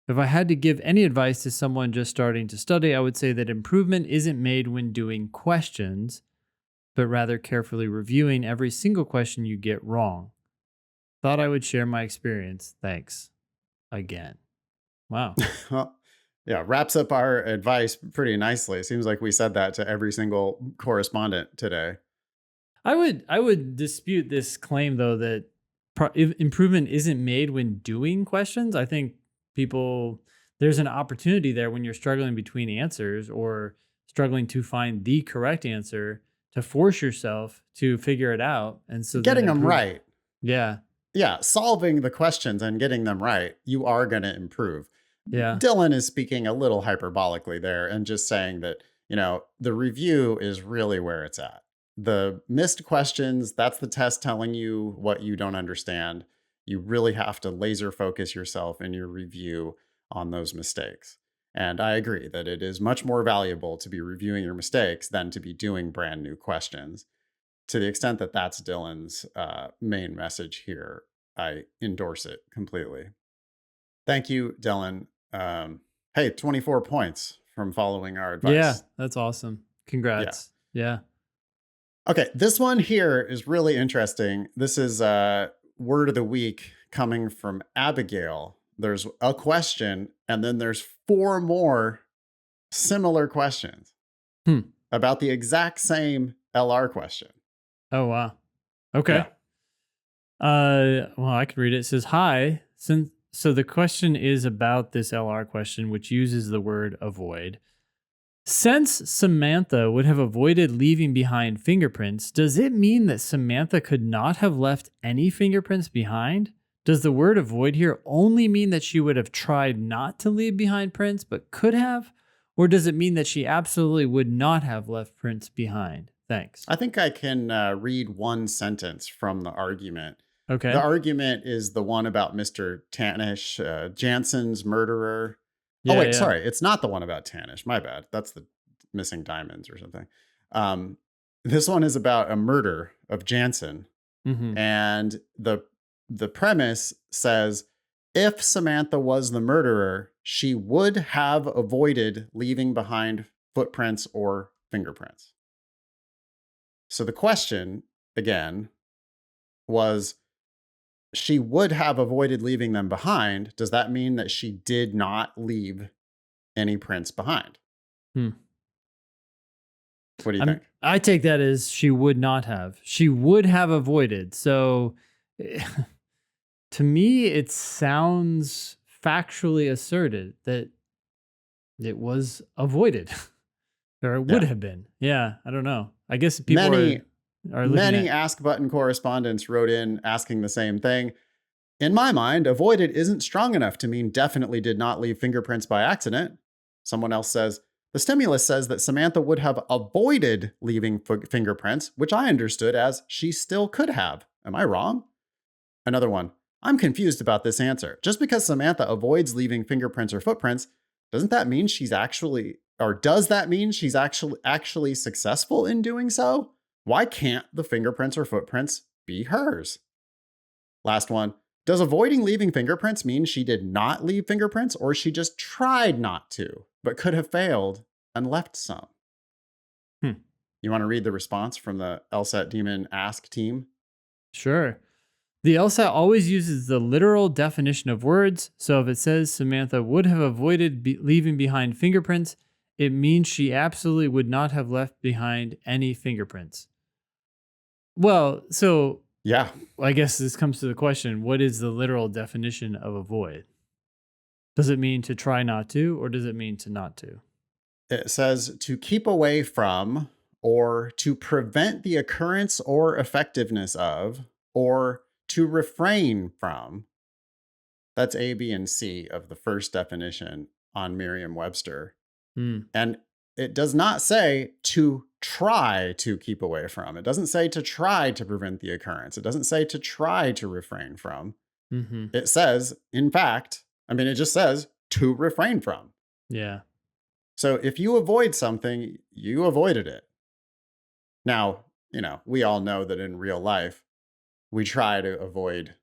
If I had to give any advice to someone just starting to study, I would say that improvement isn't made when doing questions, but rather carefully reviewing every single question you get wrong. Thought I would share my experience. Thanks. Again. Wow.
Well, yeah, wraps up our advice pretty nicely. It seems like we said that to every single correspondent today.
I would dispute this claim though that improvement isn't made when doing questions. I think there's an opportunity there when you're struggling between answers or struggling to find the correct answer to force yourself to figure it out, and so then
Getting them
improve.
right.
Yeah,
Yeah, solving the questions and getting them right, you are going to improve.
yeah,
Dylan is speaking a little hyperbolically there and just saying that, the review is really where it's at. The missed questions, that's the test telling you what you don't understand. You really have to laser focus yourself in your review on those mistakes. And I agree that it is much more valuable to be reviewing your mistakes than to be doing brand new questions. To the extent that that's Dylan's main message here, I endorse it completely. Thank you, Dylan. Hey, 24 points from following our
yeah.
advice.
That's awesome.
Yeah.
Congrats. Yeah.
Okay, this one here is really interesting. This is word of the week coming from Abigail. There's a question, and then there's 4 more similar questions
Hmm.
about the exact same LR question.
Oh wow. Okay.
Yeah.
Well, I could read it. It says, "Hi, so the question is about this LR question, which uses the word avoid. Since Samantha would have avoided leaving behind fingerprints, does it mean that Samantha could not have left any fingerprints behind? Does the word avoid here only mean that she would have tried not to leave behind prints but could have? Or does it mean that she absolutely would not have left prints behind? Thanks."
I think I can read one sentence from the argument. The
Okay.
argument is the one about Mr. Tanish, Jansen's murderer. Oh,
Yeah,
wait,
yeah.
sorry. It's not the one about Tanish. My bad. That's the missing diamonds or something. Um, this one is about a murder of Jansen.
Mm-hmm.
And the premise says if Samantha was the murderer, she would have avoided leaving behind footprints or fingerprints. So the question, again, was she would have avoided leaving them behind, does that mean that she did not leave any prints behind?
Hmm.
What do you think?
I take that as she would not have. She would have avoided. So to me, it sounds factually asserted that it was avoided or it would
Yeah.
have been. Yeah, I don't know. I guess
Many
are looking
Many
at.
Ask Button correspondents wrote in asking the same thing. In my mind, avoided isn't strong enough to mean definitely did not leave fingerprints by accident. Someone else says, the stimulus says that Samantha would have avoided leaving fingerprints, which I understood as she still could have. Am I wrong? Another one, I'm confused about this answer. Just because Samantha avoids leaving fingerprints or footprints, doesn't that mean she's actually, or does that mean she's actually successful in doing so? Why can't the fingerprints or footprints be hers? Last one. Does avoiding leaving fingerprints mean she did not leave fingerprints, or she just tried not to, but could have failed and left some?
Hmm.
You want to read the response from the LSAT Demon Ask team?
Sure. The LSAT always uses the literal definition of words. So if it says Samantha would have avoided leaving behind fingerprints, it means she absolutely would not have left behind any fingerprints. Well, so
Yeah.
I guess this comes to the question, what is the literal definition of avoid? Does it mean to try not to, or does it mean to not to?
It says to keep away from, or to prevent the occurrence or effectiveness of, or to refrain from. That's A, B, and C of the first definition on Merriam-Webster.
Hmm.
And it does not say to try to keep away from. It doesn't say to try to prevent the occurrence. It doesn't say to try to refrain from.
Mm-hmm.
It says, in fact, it just says to refrain from.
Yeah.
So if you avoid something, you avoided it. Now, we all know that in real life, we try to avoid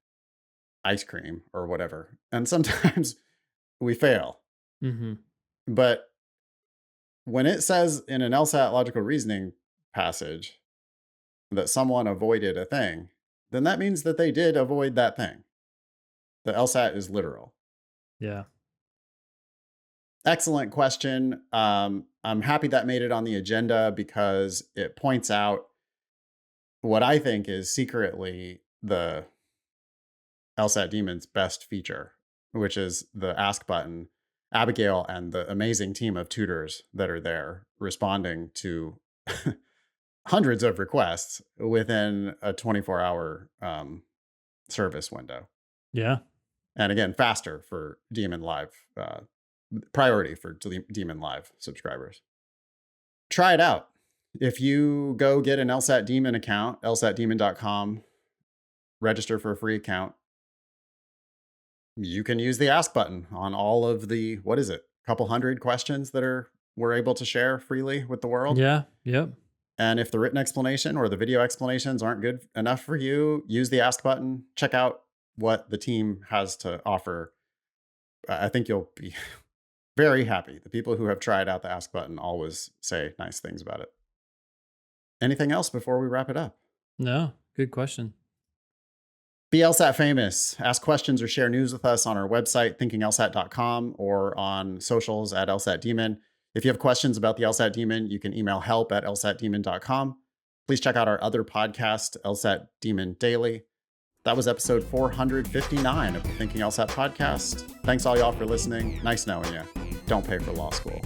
ice cream or whatever. And sometimes we fail.
Mm-hmm.
But when it says in an LSAT logical reasoning passage that someone avoided a thing, then that means that they did avoid that thing. The LSAT is literal.
Yeah.
Excellent question. I'm happy that made it on the agenda because it points out what I think is secretly the LSAT Demon's best feature, which is the ask button. Abigail and the amazing team of tutors that are there responding to hundreds of requests within a 24-hour service window.
Yeah.
And again, faster for Demon Live, priority for Demon Live subscribers. Try it out. If you go get an LSAT Demon account, lsatdemon.com, register for a free account, you can use the ask button on all of the, couple hundred questions that we're able to share freely with the world.
Yeah. Yep.
And if the written explanation or the video explanations aren't good enough for you, use the ask button. Check out what the team has to offer. I think you'll be very happy. The people who have tried out the ask button always say nice things about it. Anything else before we wrap it up?
No. Good question.
Be LSAT famous. Ask questions or share news with us on our website, thinkinglsat.com, or on socials at LSAT Demon. If you have questions about the LSAT Demon, you can email help@lsatdemon.com. Please check out our other podcast, LSAT Demon Daily. That was episode 459 of the Thinking LSAT podcast. Thanks all y'all for listening. Nice knowing you. Don't pay for law school.